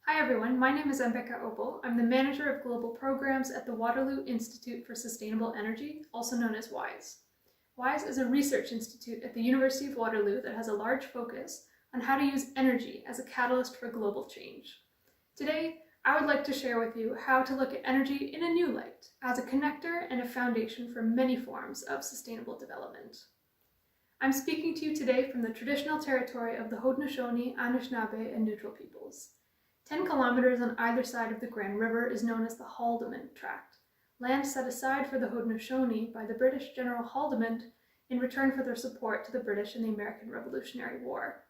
Hi everyone, my name is Ambika Opal. I'm the Manager of Global Programs at the Waterloo Institute for Sustainable Energy, also known as WISE. WISE is a research institute at the University of Waterloo that has a large focus on how to use energy as a catalyst for global change. Today, I would like to share with you how to look at energy in a new light, as a connector and a foundation for many forms of sustainable development. I'm speaking to you today from the traditional territory of the Haudenosaunee, Anishinaabe, and Neutral peoples. 10 kilometers on either side of the Grand River is known as the Haldimand Tract, land set aside for the Haudenosaunee by the British General Haldimand in return for their support to the British in the American Revolutionary War.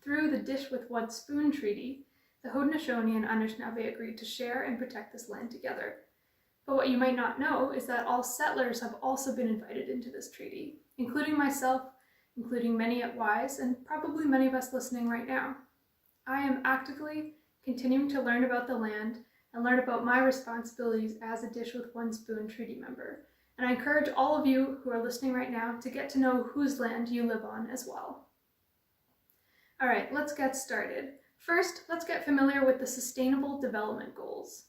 Through the Dish with One Spoon Treaty, the Haudenosaunee and Anishinaabe agreed to share and protect this land together. But what you might not know is that all settlers have also been invited into this treaty, including myself, including many at WISE, and probably many of us listening right now. I am actively continuing to learn about the land and learn about my responsibilities as a Dish with One Spoon treaty member. And I encourage all of you who are listening right now to get to know whose land you live on as well. All right, let's get started. First, let's get familiar with the Sustainable Development Goals.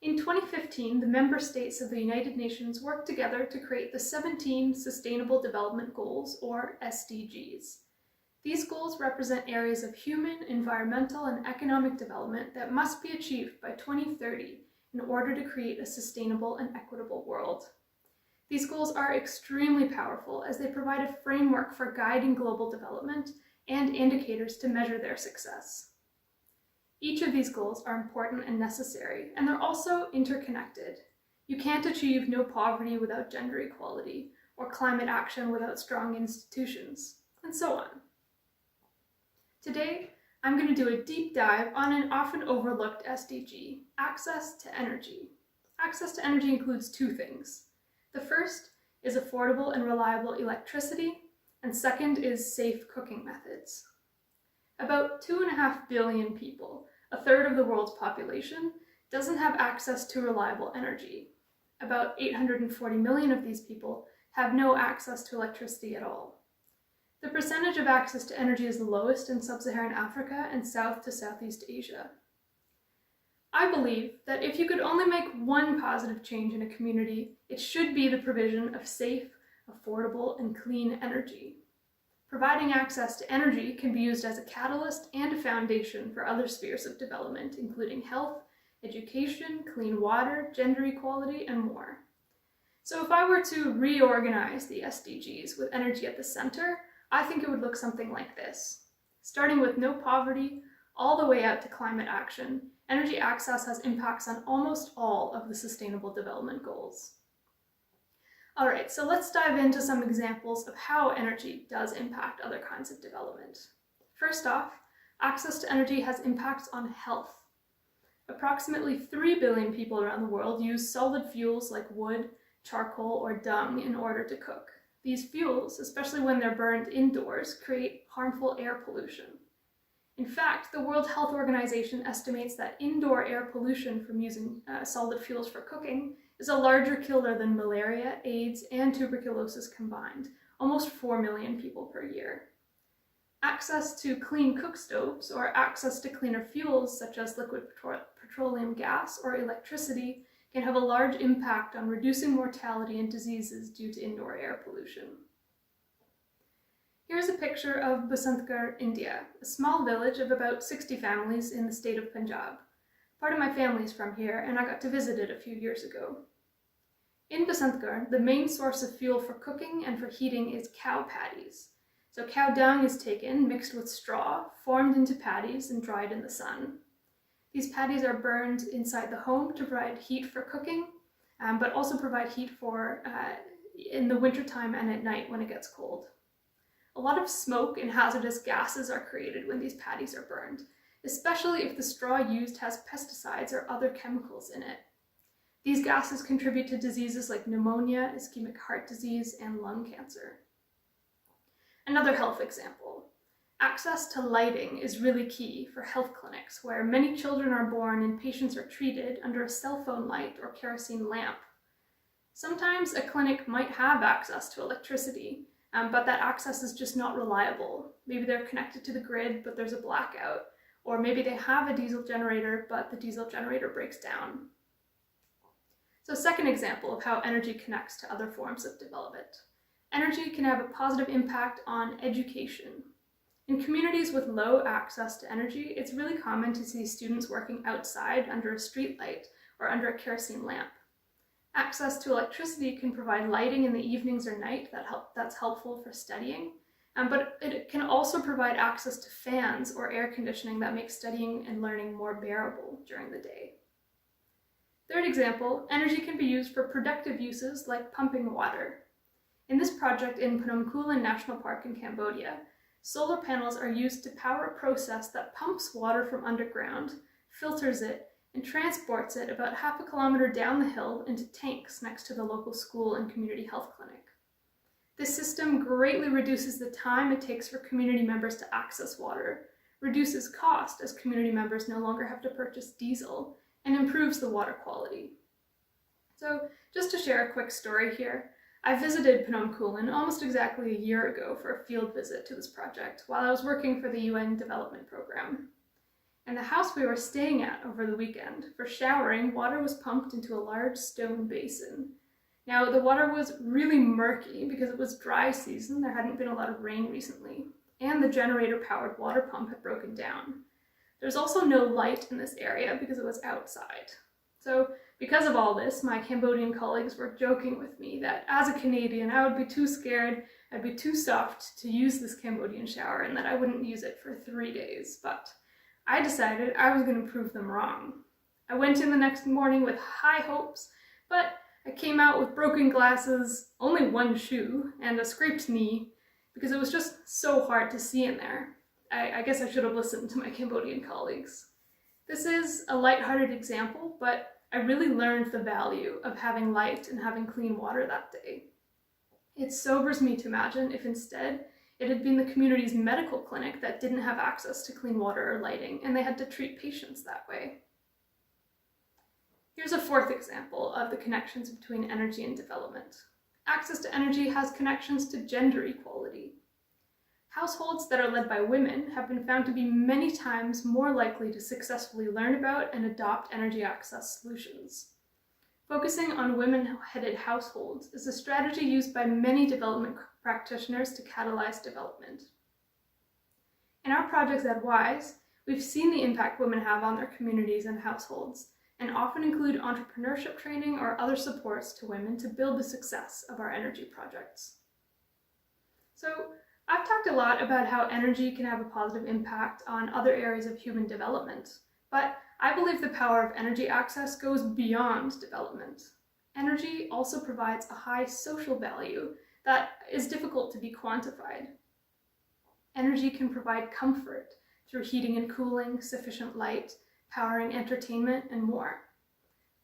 In 2015, the member states of the United Nations worked together to create the 17 Sustainable Development Goals, or SDGs. These goals represent areas of human, environmental, and economic development that must be achieved by 2030 in order to create a sustainable and equitable world. These goals are extremely powerful as they provide a framework for guiding global development and indicators to measure their success. Each of these goals are important and necessary, and they're also interconnected. You can't achieve no poverty without gender equality, or climate action without strong institutions, and so on. Today, I'm going to do a deep dive on an often overlooked SDG, access to energy. Access to energy includes two things. The first is affordable and reliable electricity, and second is safe cooking methods. About 2.5 billion people, a third of the world's population, doesn't have access to reliable energy. About 840 million of these people have no access to electricity at all. The percentage of access to energy is the lowest in sub-Saharan Africa and South to Southeast Asia. I believe that if you could only make one positive change in a community, it should be the provision of safe, affordable, and clean energy. Providing access to energy can be used as a catalyst and a foundation for other spheres of development, including health, education, clean water, gender equality, and more. So if I were to reorganize the SDGs with energy at the center, I think it would look something like this. Starting with no poverty, all the way out to climate action, energy access has impacts on almost all of the Sustainable Development Goals. All right, so let's dive into some examples of how energy does impact other kinds of development. First off, access to energy has impacts on health. Approximately 3 billion people around the world use solid fuels like wood, charcoal, or dung in order to cook. These fuels, especially when they're burned indoors, create harmful air pollution. In fact, the World Health Organization estimates that indoor air pollution from using solid fuels for cooking is a larger killer than malaria, AIDS, and tuberculosis combined, almost 4 million people per year. Access to clean cook stoves or access to cleaner fuels such as liquid petroleum gas or electricity can have a large impact on reducing mortality and diseases due to indoor air pollution. Here's a picture of Basantgarh, India, a small village of about 60 families in the state of Punjab. Part of my family is from here, and I got to visit it a few years ago. In Basantgarh, the main source of fuel for cooking and for heating is cow patties. So cow dung is taken, mixed with straw, formed into patties, and dried in the sun. These patties are burned inside the home to provide heat for cooking, but also provide heat for in the wintertime and at night when it gets cold. A lot of smoke and hazardous gases are created when these patties are burned, especially if the straw used has pesticides or other chemicals in it. These gases contribute to diseases like pneumonia, ischemic heart disease, and lung cancer. Another health example. Access to lighting is really key for health clinics where many children are born and patients are treated under a cell phone light or kerosene lamp. Sometimes a clinic might have access to electricity, but that access is just not reliable. Maybe they're connected to the grid, but there's a blackout, or maybe they have a diesel generator, but the diesel generator breaks down. So second example of how energy connects to other forms of development. Energy can have a positive impact on education. In communities with low access to energy, it's really common to see students working outside under a street light or under a kerosene lamp. Access to electricity can provide lighting in the evenings or night that's helpful for studying, but it can also provide access to fans or air conditioning that makes studying and learning more bearable during the day. Third example, energy can be used for productive uses like pumping water. In this project in Phnom Kulen National Park in Cambodia, solar panels are used to power a process that pumps water from underground, filters it, and transports it about half a kilometer down the hill into tanks next to the local school and community health clinic. This system greatly reduces the time it takes for community members to access water, reduces cost as community members no longer have to purchase diesel, and improves the water quality. So just to share a quick story here, I visited Phnom Kulen almost exactly a year ago for a field visit to this project while I was working for the UN Development Program. In the house we were staying at over the weekend, for showering, water was pumped into a large stone basin. Now, the water was really murky because it was dry season, there hadn't been a lot of rain recently, and the generator-powered water pump had broken down. There's also no light in this area because it was outside. So, because of all this, my Cambodian colleagues were joking with me that as a Canadian, I would be too scared, I'd be too soft to use this Cambodian shower, and that I wouldn't use it for 3 days. But I decided I was going to prove them wrong. I went in the next morning with high hopes, but I came out with broken glasses, only one shoe, and a scraped knee, because it was just so hard to see in there. I guess I should have listened to my Cambodian colleagues. This is a lighthearted example, but I really learned the value of having light and having clean water that day. It sobers me to imagine if instead it had been the community's medical clinic that didn't have access to clean water or lighting, and they had to treat patients that way. Here's a fourth example of the connections between energy and development. Access to energy has connections to gender equality. Households that are led by women have been found to be many times more likely to successfully learn about and adopt energy access solutions. Focusing on women-headed households is a strategy used by many development practitioners to catalyze development. In our projects at WISE, we've seen the impact women have on their communities and households, and often include entrepreneurship training or other supports to women to build the success of our energy projects. So, I've talked a lot about how energy can have a positive impact on other areas of human development, but I believe the power of energy access goes beyond development. Energy also provides a high social value that is difficult to be quantified. Energy can provide comfort through heating and cooling, sufficient light, powering entertainment, and more.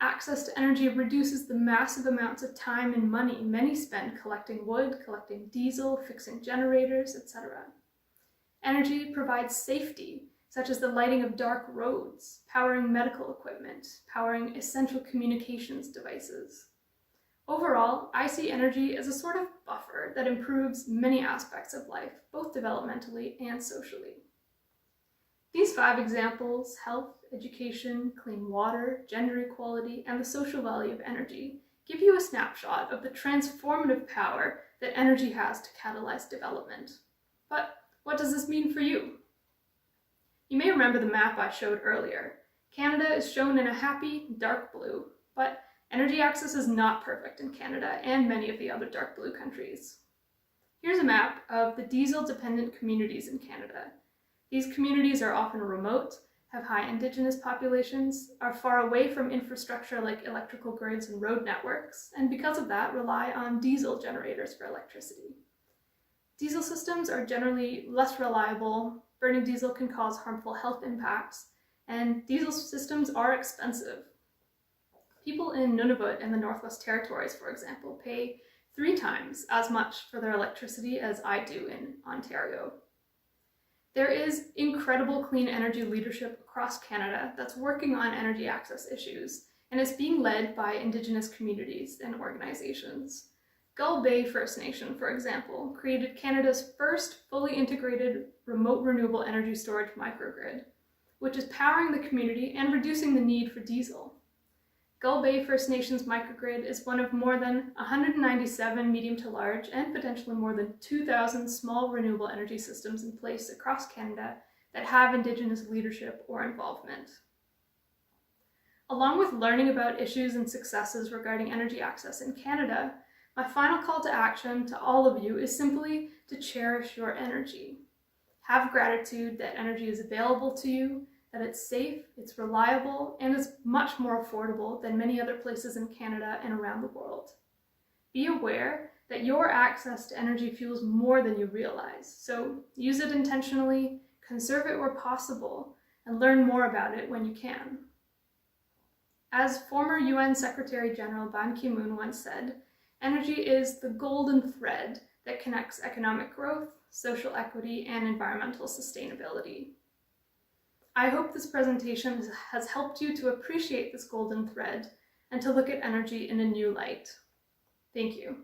Access to energy reduces the massive amounts of time and money many spend collecting wood, collecting diesel, fixing generators, etc. Energy provides safety, such as the lighting of dark roads, powering medical equipment, powering essential communications devices. Overall, I see energy as a sort of buffer that improves many aspects of life, both developmentally and socially. These 5 examples, health, education, clean water, gender equality, and the social value of energy, give you a snapshot of the transformative power that energy has to catalyze development. But what does this mean for you? You may remember the map I showed earlier. Canada is shown in a happy dark blue, but energy access is not perfect in Canada and many of the other dark blue countries. Here's a map of the diesel-dependent communities in Canada. These communities are often remote, have high Indigenous populations, are far away from infrastructure like electrical grids and road networks, and because of that rely on diesel generators for electricity. Diesel systems are generally less reliable, burning diesel can cause harmful health impacts, and diesel systems are expensive. People in Nunavut and the Northwest Territories, for example, pay 3 times as much for their electricity as I do in Ontario. There is incredible clean energy leadership across Canada that's working on energy access issues, and it's being led by Indigenous communities and organizations. Gull Bay First Nation, for example, created Canada's first fully integrated remote renewable energy storage microgrid. which is powering the community and reducing the need for diesel. Gull Bay First Nations microgrid is one of more than 197 medium to large and potentially more than 2,000 small renewable energy systems in place across Canada that have Indigenous leadership or involvement. Along with learning about issues and successes regarding energy access in Canada, my final call to action to all of you is simply to cherish your energy. Have gratitude that energy is available to you, that it's safe, it's reliable, and is much more affordable than many other places in Canada and around the world. Be aware that your access to energy fuels more than you realize, so use it intentionally, conserve it where possible, and learn more about it when you can. As former UN Secretary General Ban Ki-moon once said, energy is the golden thread that connects economic growth, social equity, and environmental sustainability. I hope this presentation has helped you to appreciate this golden thread and to look at energy in a new light. Thank you.